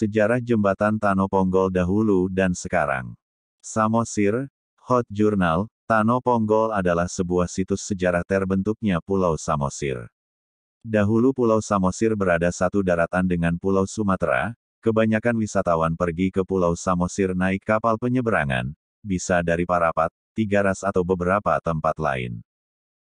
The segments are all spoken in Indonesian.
Sejarah Jembatan Tanoponggol dahulu dan sekarang. Samosir, Hot Journal, Tanoponggol adalah sebuah situs sejarah terbentuknya Pulau Samosir. Dahulu Pulau Samosir berada satu daratan dengan Pulau Sumatera, kebanyakan wisatawan pergi ke Pulau Samosir naik kapal penyeberangan, bisa dari Parapat, Tigaras atau beberapa tempat lain.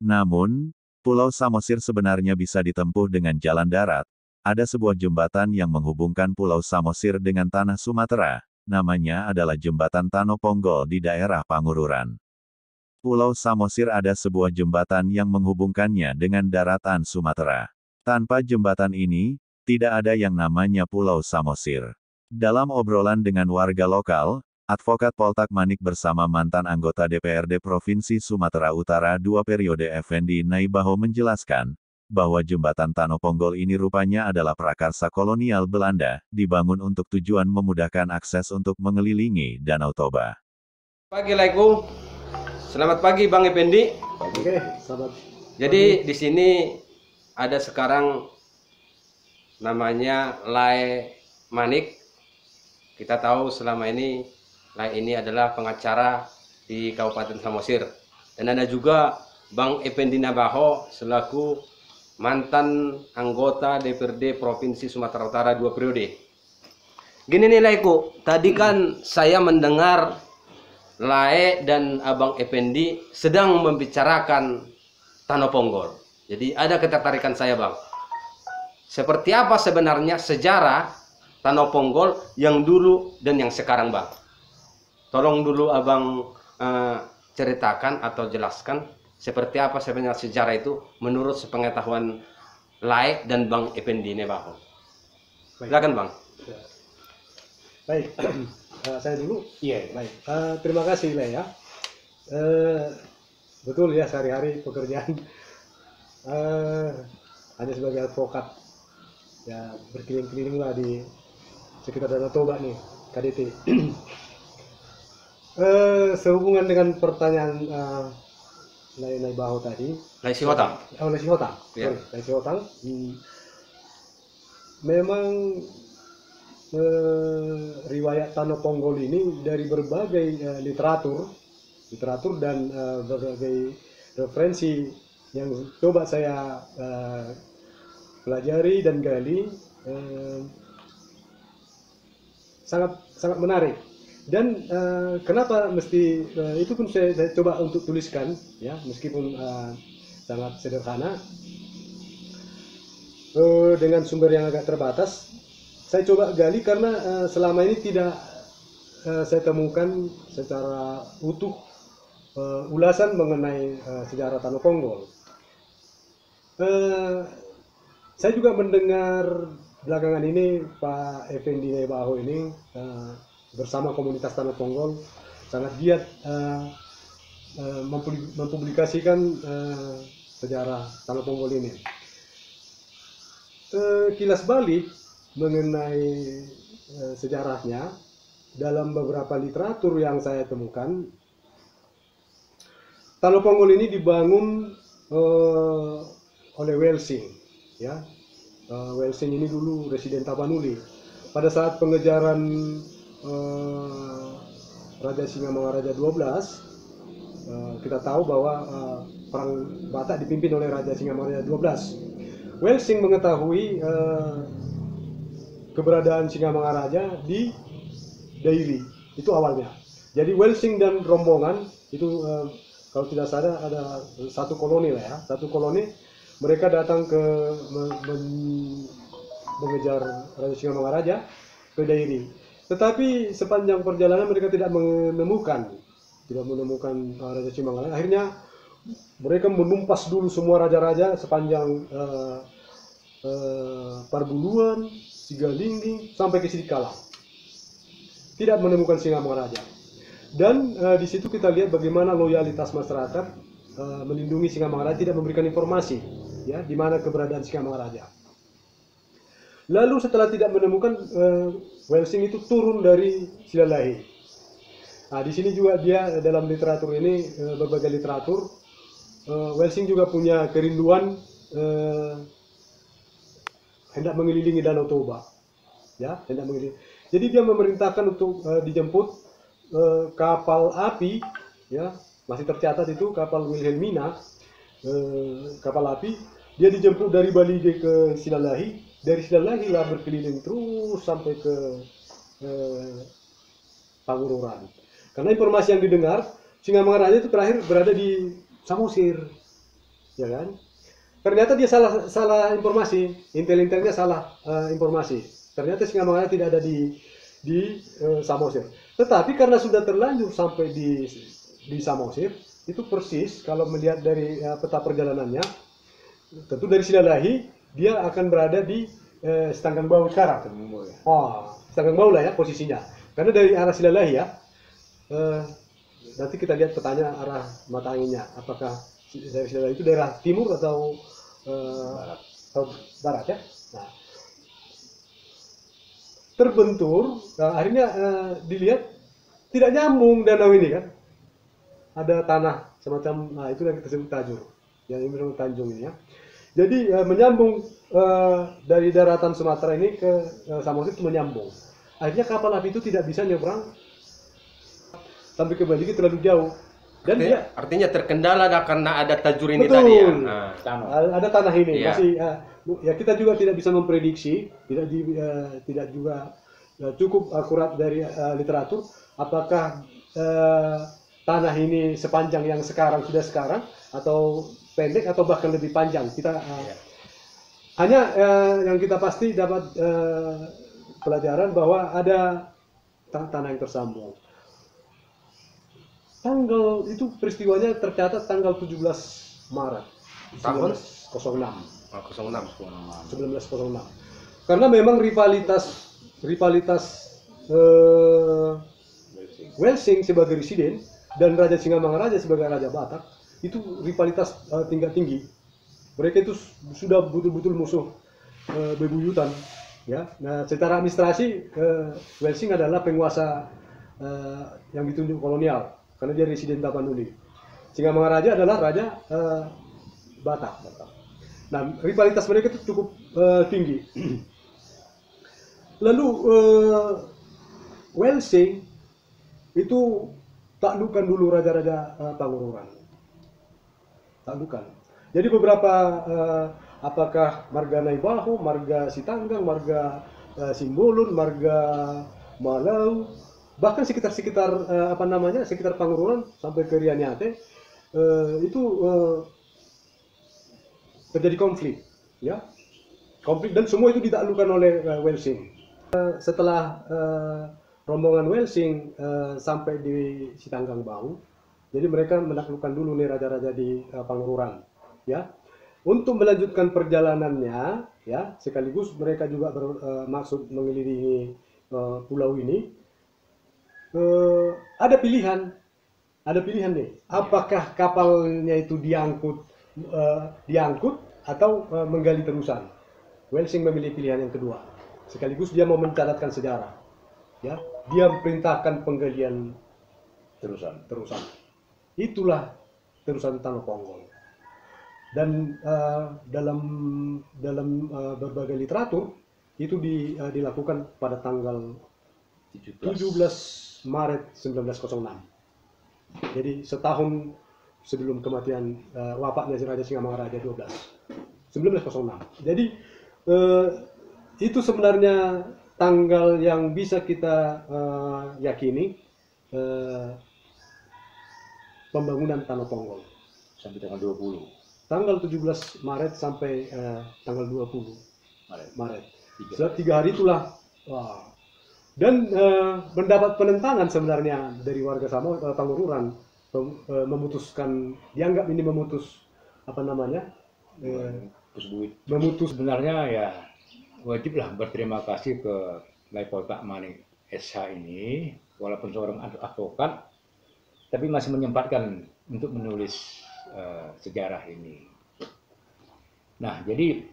Namun, Pulau Samosir sebenarnya bisa ditempuh dengan jalan darat. Ada sebuah jembatan yang menghubungkan Pulau Samosir dengan tanah Sumatera, namanya adalah Jembatan Tanoponggol di daerah Pangururan. Pulau Samosir ada sebuah jembatan yang menghubungkannya dengan daratan Sumatera. Tanpa jembatan ini, tidak ada yang namanya Pulau Samosir. Dalam obrolan dengan warga lokal, Advokat Poltak Manik bersama mantan anggota DPRD Provinsi Sumatera Utara 2 periode Effendi Naibaho menjelaskan, bahwa jembatan Tanoponggol ini rupanya adalah prakarsa kolonial Belanda, dibangun untuk tujuan memudahkan akses untuk mengelilingi Danau Toba. Pagi Laiku, selamat pagi Bang Effendi. Oke, selamat. Jadi di sini ada sekarang namanya Lai Manik. Kita tahu selama ini Lai ini adalah pengacara di Kabupaten Samosir. Dan ada juga Bang Effendi Naibaho selaku mantan anggota DPRD Provinsi Sumatera Utara 2 periode. Gini nih Laiku, tadi kan saya mendengar Lai dan Abang Effendi sedang membicarakan Tanoponggol. Jadi ada ketertarikan saya Bang. Seperti apa sebenarnya sejarah Tanoponggol yang dulu dan yang sekarang Bang? Tolong dulu Abang ceritakan atau jelaskan seperti apa sebenarnya sejarah itu menurut sepengetahuan Lai dan Bang Effendi Naibaho. Silakan Bang. Ya. Baik, saya dulu. Iya. Baik, terima kasih Lai ya. Betul ya, sehari-hari pekerjaan hanya sebagai advokat ya, berkeliling-keliling lah di sekitar Danau Toba nih, KDT. Sehubungan dengan pertanyaan Lai Naibaho tadi. Lai Sihotang. Lai Sihotang. Ya. Lai Sihotang. Memang riwayat Tanoponggol ini dari berbagai literatur dan berbagai referensi yang coba saya pelajari dan gali, sangat menarik. Dan kenapa mesti itu pun saya coba untuk tuliskan ya, meskipun sangat sederhana dengan sumber yang agak terbatas. Saya coba gali karena selama ini tidak saya temukan secara utuh ulasan mengenai sejarah Tanoponggol. Saya juga mendengar belakangan ini Pak Effendi Naibaho ini bersama komunitas Tanoponggol sangat giat mempublikasikan sejarah Tanoponggol ini. Kilas balik mengenai sejarahnya dalam beberapa literatur yang saya temukan, Tanoponggol ini dibangun oleh Welsing, ya. Welsing ini dulu residen Tapanuli. Pada saat pengejaran Raja Singamangaraja 12, kita tahu bahwa perang Batak dipimpin oleh Raja Singamangaraja 12. Welsing mengetahui keberadaan Singamangaraja di Dairi, itu awalnya. Jadi Welsing dan rombongan itu kalau tidak salah ada satu koloni lah ya, satu koloni mereka datang ke mengejar Raja Singamangaraja ke Dairi. Tetapi sepanjang perjalanan mereka tidak menemukan Raja Singamangaraja. Akhirnya mereka menumpas dulu semua raja-raja sepanjang Parbuluan, Sigalinggi sampai ke Sidikala. Tidak menemukan Singamangaraja. Dan di situ kita lihat bagaimana loyalitas masyarakat melindungi Singamangaraja, tidak memberikan informasi ya di mana keberadaan Singamangaraja. Lalu setelah tidak menemukan, Welsing itu turun dari Silalahi. Nah, di sini juga dia dalam literatur ini, berbagai literatur, Welsing juga punya kerinduan hendak mengelilingi Danau Toba. ya, hendak mengelilingi. Jadi dia memerintahkan untuk dijemput kapal api, ya, masih tercatat itu kapal Wilhelmina, kapal api. Dia dijemput dari Balige ke Silalahi, dari Silalahi lah berkeliling terus sampai ke Pangururan. Karena informasi yang didengar, Singamangaraja itu terakhir berada di Samosir, ya kan? Ternyata dia salah informasi, intel-intelnya salah informasi. Ternyata Singamangaraja tidak ada di Samosir. Tetapi karena sudah terlanjur sampai di Samosir, itu persis kalau melihat dari peta perjalanannya, tentu dari Silalahi dia akan berada di Stanggang Bau sekarang. Oh, Stanggang Bau lah ya posisinya. Karena dari arah Silalahi ya, nanti kita lihat petanya arah mata anginnya. Apakah dari Silalahi itu daerah timur atau barat ya? Nah, terbentur, nah, akhirnya dilihat tidak nyambung danau ini kan. Ada tanah semacam, nah itu yang kita sebut tajur, yang ini disebut Tanjung ini ya. Jadi menyambung dari daratan Sumatera ini ke Samosir itu menyambung. Akhirnya kapal api itu tidak bisa nyebrang sampai ke Bali terlalu jauh. Dan artinya terkendala karena ada tajur ini betul, tadi ya. Ada tanah ini ya. masih ya kita juga tidak bisa memprediksi, tidak juga cukup akurat dari literatur apakah tanah ini sepanjang yang sekarang atau pendek atau bahkan lebih panjang. Kita hanya yang kita pasti dapat pelajaran bahwa ada tanah yang tersambung. Tanggal itu peristiwanya tercatat tanggal 17 Maret tahun 1906. Karena memang rivalitas Welsing sebagai residen dan Raja Singamangaraja sebagai Raja Batak itu rivalitas tingkat tinggi. Mereka itu sudah betul-betul musuh bebuyutan. Ya, nah secara administrasi Welsing adalah penguasa yang ditunjuk kolonial karena dia residen Tapanuli. Singamangaraja adalah raja Batak. Nah rivalitas mereka itu cukup tinggi. Lalu Welsing itu taklukan dulu raja-raja Pangururan. Taklukan. Jadi beberapa apakah Marga Naibaho, Marga Sitanggang, Marga Simbolun, Marga Malau, bahkan sekitar sekitar Pangururan sampai ke Rianiate itu terjadi konflik, ya, konflik dan semua itu ditaklukkan oleh Welsing. Setelah rombongan Welsing sampai di Sitanggang Bau, jadi mereka menaklukkan dulu nih raja-raja di Pangururan, ya. Untuk melanjutkan perjalanannya, ya, sekaligus mereka juga bermaksud mengelilingi pulau ini. Ada pilihan nih. Apakah kapalnya itu diangkut atau menggali terusan? Welsing memilih pilihan yang kedua. Sekaligus dia mau mencatatkan sejarah. Ya, dia perintahkan penggalian terusan. Itulah terusan Tanah Ponggol. Dan dalam berbagai literatur itu dilakukan pada tanggal 17 Maret 1906. Jadi setahun sebelum kematian wafatnya Raja Singamangaraja 1906. Jadi itu sebenarnya tanggal yang bisa kita yakini pembangunan Tanah Ponggol sampai tanggal 20. Tanggal 17 Maret sampai tanggal 20 Maret. 3 hari itulah. Wah. Dan mendapat penentangan sebenarnya dari warga Pangururan memutuskan, dianggap ini memutus memutus. Sebenarnya ya wajiblah berterima kasih ke Leopold Manik SH ini, walaupun seorang advokat tapi masih menyempatkan untuk menulis sejarah ini. Nah, jadi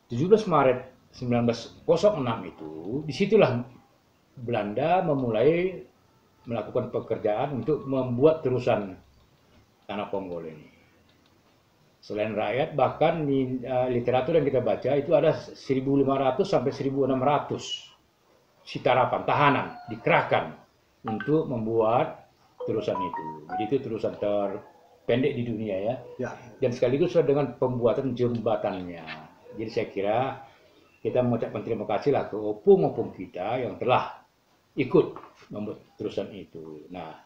17 Maret 1906 itu, disitulah Belanda memulai melakukan pekerjaan untuk membuat terusan Tanah Ponggol ini. Selain rakyat, bahkan di literatur yang kita baca itu ada 1.500 sampai 1.600 sitarapan, tahanan, dikerahkan untuk membuat terusan itu. Jadi itu terusan terpendek di dunia ya. Ya. Dan sekaligus dengan pembuatan jembatannya. Jadi saya kira kita mengucapkan terima kasih lah ke opung-opung kita yang telah ikut membuat terusan itu. Nah,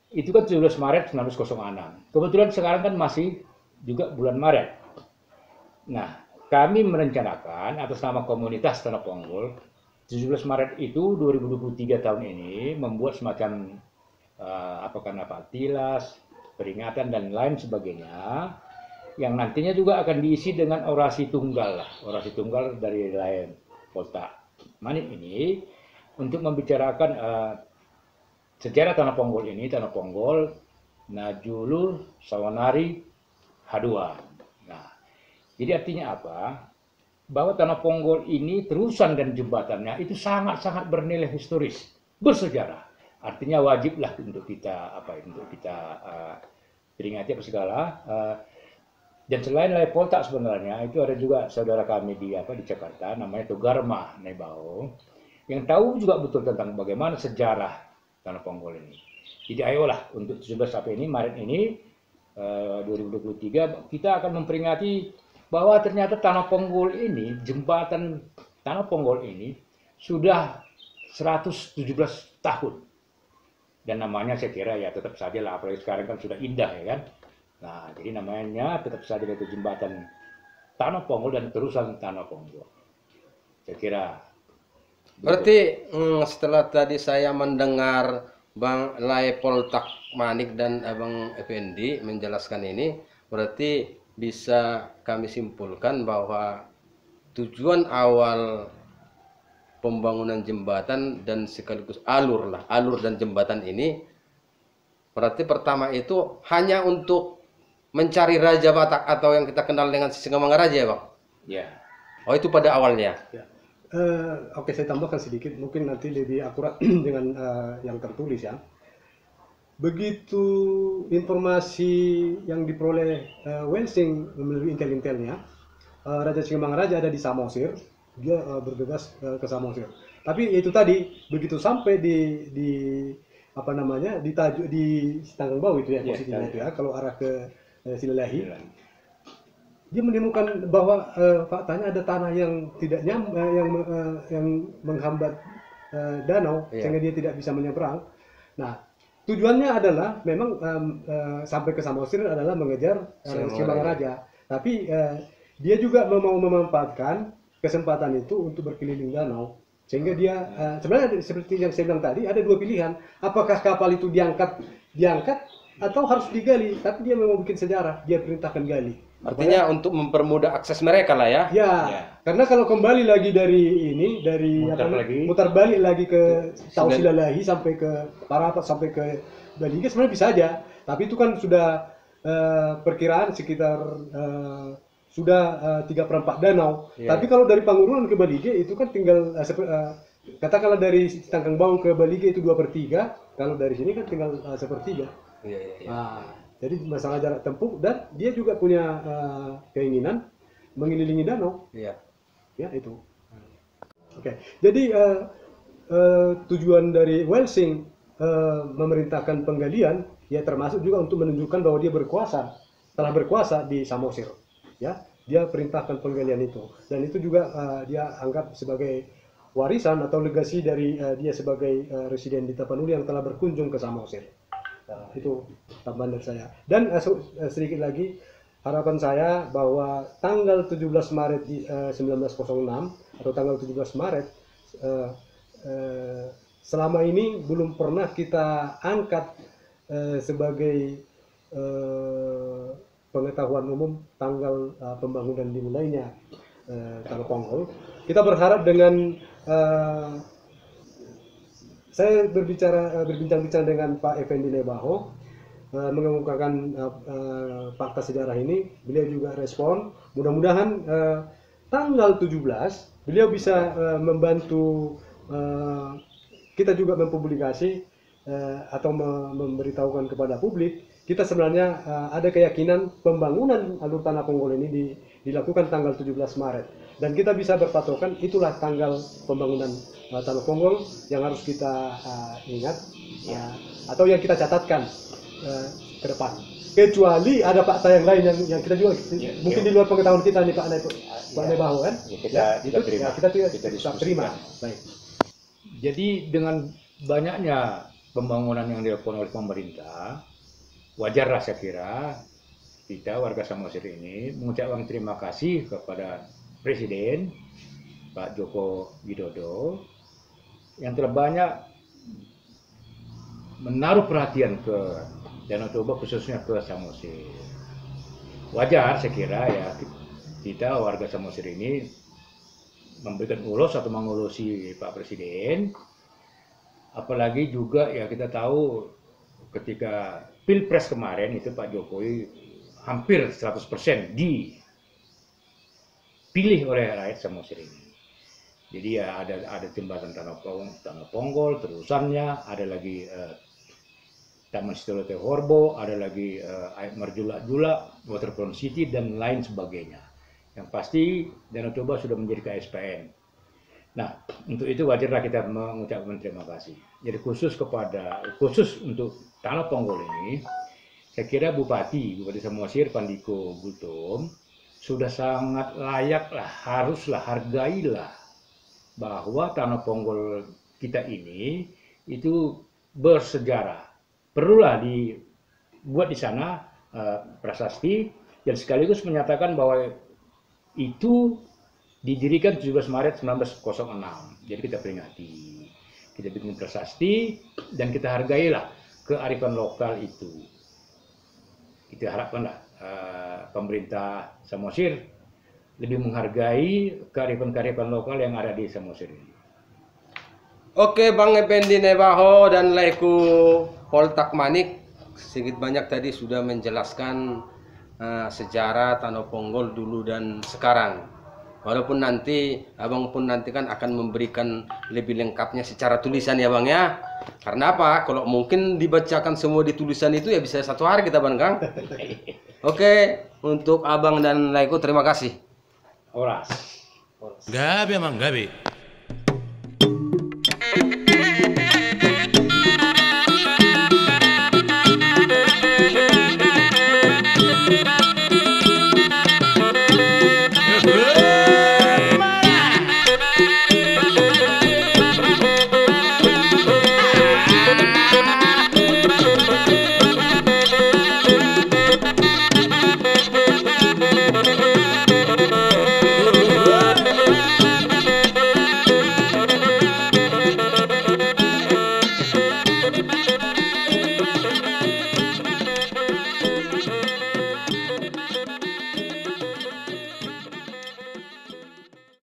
itu kan 17 Maret 1906. Kebetulan sekarang kan masih juga bulan Maret. Nah, kami merencanakan atas nama komunitas Tanah Ponggol 17 Maret itu 2023 tahun ini membuat semacam tilas, peringatan dan lain sebagainya yang nantinya juga akan diisi dengan orasi tunggal lah, orasi tunggal dari lain Poltak Manik ini untuk membicarakan sejarah Tanah Ponggol ini, Tanah Ponggol, Najulur, Sawanari, Haduan. Nah, jadi artinya apa? Bahwa Tanah Ponggol ini terusan dan jembatannya itu sangat-sangat bernilai historis, bersejarah. Artinya wajiblah untuk kita peringati apa segala. Dan selain Lai Poltak sebenarnya itu ada juga saudara kami di Jakarta namanya Togarma Nebao yang tahu juga betul tentang bagaimana sejarah Tanah Ponggol ini. Jadi ayolah untuk 17 sampai ini Maret ini 2023 kita akan memperingati bahwa ternyata Tanah Ponggol ini, jembatan Tanah Ponggol ini sudah 117 tahun. Dan namanya saya kira ya tetap saja lah, apalagi sekarang kan sudah indah ya kan. Nah, jadi namanya tetap saja itu jembatan Tanah Ponggol dan terusan Tanah Ponggol. Saya kira. Berarti setelah tadi saya mendengar Bang Lai Poltak Manik dan Abang Effendi menjelaskan ini, berarti bisa kami simpulkan bahwa tujuan awal pembangunan jembatan dan sekaligus alur dan jembatan ini berarti pertama itu hanya untuk mencari Raja Batak atau yang kita kenal dengan Sisingamangaraja ya Bang? Ya. Oh itu pada awalnya? Ya. Oke, saya tambahkan sedikit, mungkin nanti lebih akurat dengan yang tertulis ya. Begitu informasi yang diperoleh Welsing melalui intel-intelnya, Raja Sisingamangaraja ada di Samosir, dia bergegas ke Samosir. Tapi itu tadi begitu sampai di Tanggangbau itu ya posisinya itu ya, kalau arah ke Silalahi. Dia menemukan bahwa faktanya ada tanah yang tidak yang menghambat danau sehingga dia tidak bisa menyeberang. Nah, tujuannya adalah memang sampai ke Samosir adalah mengejar Sisingamangaraja. Tapi dia juga mau memanfaatkan kesempatan itu untuk berkeliling danau. Sehingga dia sebenarnya seperti yang saya bilang tadi ada dua pilihan. Apakah kapal itu diangkat atau harus digali? Tapi dia memang bikin sejarah, dia perintahkan gali. Artinya untuk mempermudah akses mereka lah ya? Ya, karena kalau kembali lagi dari mutar balik lagi ke Silalahi sampai ke Parapat sampai ke Balige sebenarnya bisa aja. Tapi itu kan sudah perkiraan sekitar sudah 3/4 danau. Tapi kalau dari Pangurunan ke Balige itu kan tinggal katakanlah dari Tanggangbau ke Balige itu 2/3. Kalau dari sini kan tinggal 1/3. Nah, jadi masalah jarak tempuh dan dia juga punya keinginan mengelilingi danau. Ya itu. Oke. Jadi tujuan dari Welsing memerintahkan penggalian ya termasuk juga untuk menunjukkan bahwa dia telah berkuasa di Samosir. Ya, dia perintahkan penggalian itu dan itu juga dia anggap sebagai warisan atau legasi dari dia sebagai residen di Tapanuli yang telah berkunjung ke Samosir. Nah, itu tambahan dari saya. Dan sedikit lagi harapan saya bahwa tanggal 17 Maret 1906 atau tanggal 17 Maret selama ini belum pernah kita angkat sebagai pengetahuan umum tanggal pembangunan dimulainya Tanah Ponggol. Kita berharap dengan saya berbincang-bincang dengan Pak Effendi Nebaho mengemukakan fakta sejarah ini. Beliau juga respon. Mudah-mudahan tanggal 17 beliau bisa membantu kita juga mempublikasi atau memberitahukan kepada publik kita sebenarnya ada keyakinan pembangunan alur tanah Ponggol ini dilakukan tanggal 17 Maret. Dan kita bisa berpatokan itulah tanggal pembangunan tanah Ponggol yang harus kita ingat atau yang kita catatkan ke depan. Kecuali ada fakta yang lain yang kita juga mungkin di luar pengetahuan kita nih Pak Nebaho kan? Kita terima. Baik. Jadi dengan banyaknya pembangunan yang dilakukan oleh pemerintah, wajarlah saya kira kita warga Samosir ini mengucapkan terima kasih kepada Presiden Pak Joko Widodo yang telah banyak menaruh perhatian ke Danau Toba, khususnya ke Samosir. Wajar saya kira ya kita warga Samosir ini memberikan ulos atau mengulusi Pak Presiden. Apalagi juga ya kita tahu ketika Pilpres kemarin itu Pak Jokowi hampir 100% dipilih oleh rakyat Samosir ini. Jadi ya ada jembatan Tanah Ponggol, terusannya ada lagi Taman Sitolote Horbo, ada lagi Air Marjula-Jula, Waterfront City dan lain sebagainya. Yang pasti Danau Toba sudah menjadi KSPN. Nah, untuk itu wajarlah kita mengucapkan terima kasih. Jadi khusus untuk Tanah Ponggol ini, saya kira Bupati Samosir Pandiko Gultom sudah sangat layaklah, haruslah, hargailah bahwa Tanah Ponggol kita ini itu bersejarah. Perlulah dibuat di sana prasasti dan sekaligus menyatakan bahwa itu didirikan 17 Maret 1906. Jadi kita peringati, kita bikin prasasti dan kita hargailah kearifan lokal itu. Kita harapkanlah pemerintah Samosir lebih menghargai kearifan-kearifan lokal yang ada di Samosir ini. Oke, Bang Effendi Nebaho dan Laiku Poltak Manik sedikit banyak tadi sudah menjelaskan sejarah Tanah Ponggol dulu dan sekarang. Walaupun nanti Abang pun nanti kan akan memberikan lebih lengkapnya secara tulisan ya Bang ya. Karena apa? Kalau mungkin dibacakan semua di tulisan itu ya bisa 1 hari kita Bang Kang. Oke, untuk Abang dan Laiku terima kasih. Oras. Gabi emang gabi.